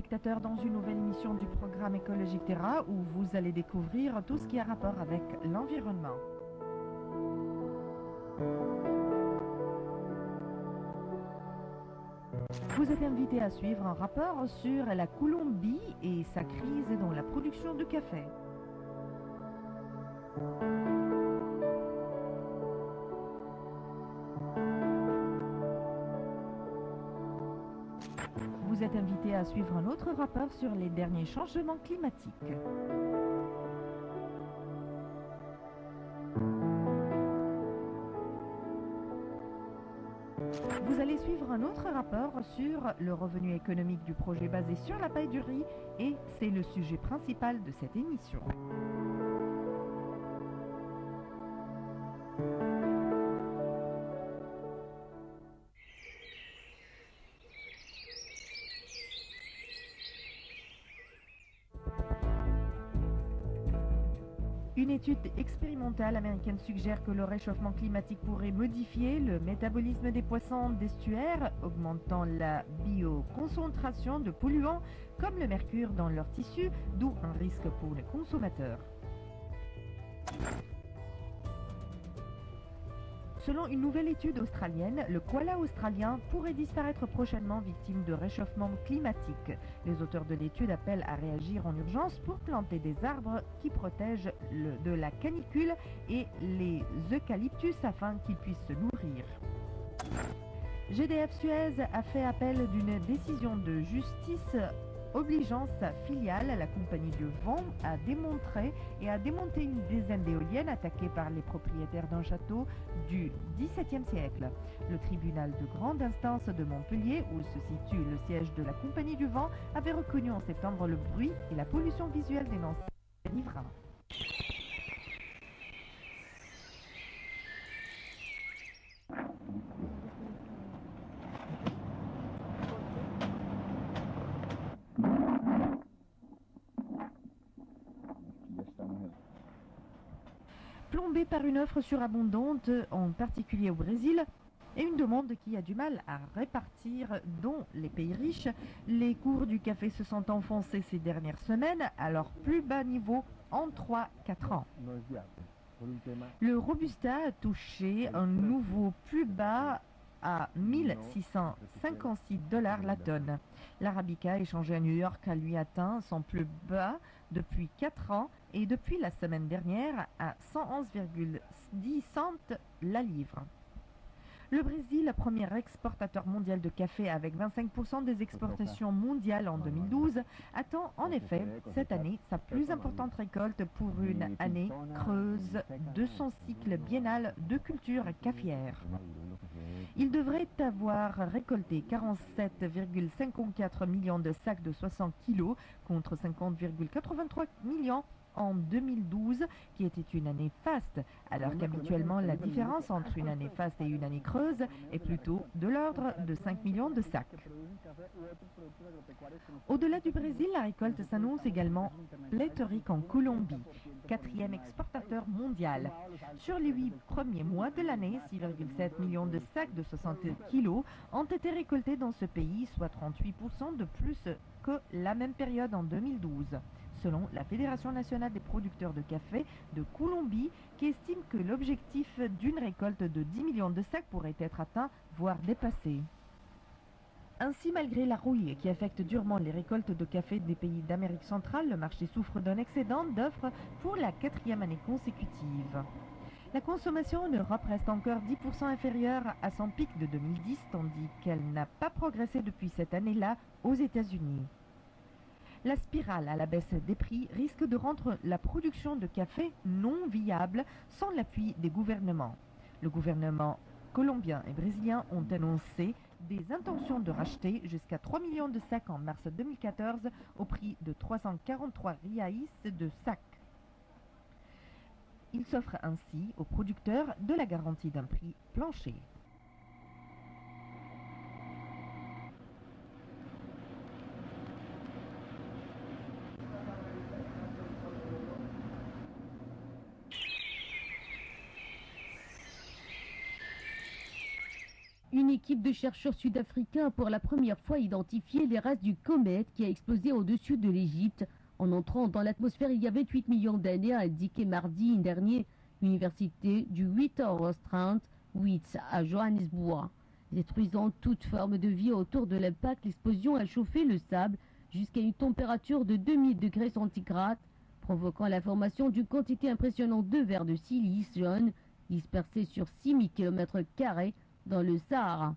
téléspectateurs dans une nouvelle émission du programme Écologique Terra où vous allez découvrir tout ce qui a rapport avec l'environnement. Vous êtes invité à suivre un rapport sur la Colombie et sa crise dans la production de café. Vous êtes invité à suivre un autre rapport sur les derniers changements climatiques. Vous allez suivre un autre rapport sur le revenu économique du projet basé sur la paille du riz et c'est le sujet principal de cette émission. Une étude expérimentale américaine suggère que le réchauffement climatique pourrait modifier le métabolisme des poissons d'estuaire, augmentant la bioconcentration de polluants comme le mercure dans leurs tissus, d'où un risque pour les consommateurs. Selon une nouvelle étude australienne, le koala australien pourrait disparaître prochainement victime de réchauffement climatique. Les auteurs de l'étude appellent à réagir en urgence pour planter des arbres qui protègent de la canicule et les eucalyptus afin qu'ils puissent se nourrir. GDF Suez a fait appel d'une décision de justice obligeant sa filiale, la compagnie du vent, à démontrer et à démonter une dizaine d'éoliennes attaquées par les propriétaires d'un château du XVIIe siècle. Le tribunal de grande instance de Montpellier, où se situe le siège de la compagnie du vent, avait reconnu en septembre le bruit et la pollution visuelle des anciens riverains. Plombé par une offre surabondante, en particulier au Brésil, et une demande qui a du mal à répartir dans les pays riches, les cours du café se sont enfoncés ces dernières semaines à leur plus bas niveau en 3-4 ans. Le Robusta a touché un nouveau plus bas à 1656 $ la tonne. L'Arabica échangé à New York a lui atteint son plus bas depuis 4 ans et depuis la semaine dernière à 111,10 cents la livre. Le Brésil, premier exportateur mondial de café avec 25% des exportations mondiales en 2012, attend en effet cette année sa plus importante récolte pour une année creuse de son cycle biennal de culture caféière. Il devrait avoir récolté 47,54 millions de sacs de 60 kg contre 50,83 millions en 2012, qui était une année faste, alors qu'habituellement la différence entre une année faste et une année creuse est plutôt de l'ordre de 5 millions de sacs. Au-delà du Brésil, la récolte s'annonce également pléthorique en Colombie, quatrième exportateur mondial. Sur les 8 premiers mois de l'année, 6,7 millions de sacs de 60 kg ont été récoltés dans ce pays, soit 38% de plus que la même période en 2012. Selon la Fédération nationale des producteurs de café de Colombie, qui estime que l'objectif d'une récolte de 10 millions de sacs pourrait être atteint, voire dépassé. Ainsi, malgré la rouille qui affecte durement les récoltes de café des pays d'Amérique centrale, le marché souffre d'un excédent d'offres pour la 4e année consécutive. La consommation en Europe reste encore 10% inférieure à son pic de 2010, tandis qu'elle n'a pas progressé depuis cette année-là aux États-Unis. La spirale à la baisse des prix risque de rendre la production de café non viable sans l'appui des gouvernements. Le gouvernement colombien et brésilien ont annoncé des intentions de racheter jusqu'à 3 millions de sacs en mars 2014 au prix de 343 reais de sac. Ils s'offrent ainsi aux producteurs de la garantie d'un prix plancher. Une équipe de chercheurs sud-africains a pour la première fois identifié les restes du comète qui a explosé au-dessus de l'Égypte en entrant dans l'atmosphère il y a 28 millions d'années, a indiqué mardi dernier l'université du Witwatersrand à Johannesburg. Détruisant toute forme de vie autour de l'impact, l'explosion a chauffé le sable jusqu'à une température de 2000 degrés centigrades, provoquant la formation d'une quantité impressionnante de verre de silice jaune dispersés sur 6000 km² dans le Sahara.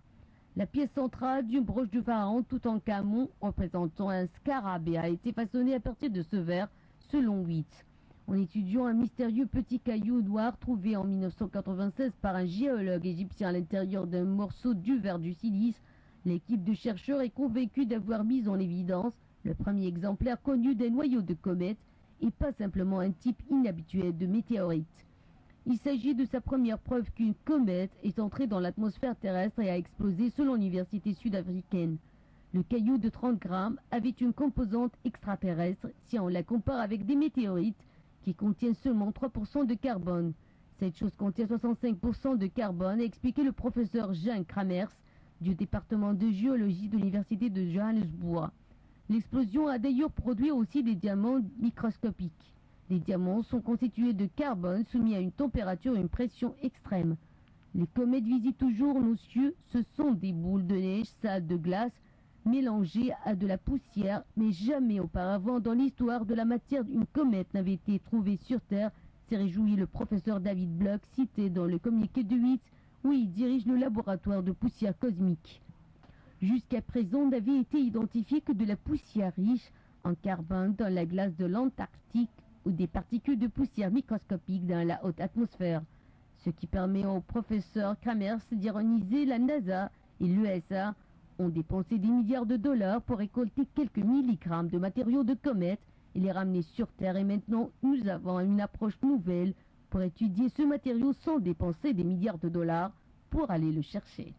La pièce centrale d'une broche du pharaon Toutankhamon représentant un scarabée a été façonnée à partir de ce verre, selon Witt. En étudiant un mystérieux petit caillou noir trouvé en 1996 par un géologue égyptien à l'intérieur d'un morceau du verre du silice, l'équipe de chercheurs est convaincue d'avoir mis en évidence le premier exemplaire connu des noyaux de comètes et pas simplement un type inhabituel de météorite. Il s'agit de sa première preuve qu'une comète est entrée dans l'atmosphère terrestre et a explosé selon l'université sud-africaine. Le caillou de 30 grammes avait une composante extraterrestre si on la compare avec des météorites qui contiennent seulement 3% de carbone. Cette chose contient 65% de carbone, a expliqué le professeur Jean Kramers du département de géologie de l'université de Johannesburg. L'explosion a d'ailleurs produit aussi des diamants microscopiques. Les diamants sont constitués de carbone soumis à une température et une pression extrême. Les comètes visitent toujours nos cieux, ce sont des boules de neige, salles de glace, mélangées à de la poussière, mais jamais auparavant dans l'histoire de la matière une comète n'avait été trouvée sur Terre, s'est réjoui le professeur David Bloch, cité dans le communiqué de Witt, où il dirige le laboratoire de poussière cosmique. Jusqu'à présent, n'avait été identifié que de la poussière riche en carbone dans la glace de l'Antarctique ou des particules de poussière microscopiques dans la haute atmosphère, ce qui permet au professeur Kramers d'ironiser. La NASA et l'USA ont dépensé des milliards de dollars pour récolter quelques milligrammes de matériaux de comètes et les ramener sur Terre, et maintenant nous avons une approche nouvelle pour étudier ce matériau sans dépenser des milliards de dollars pour aller le chercher.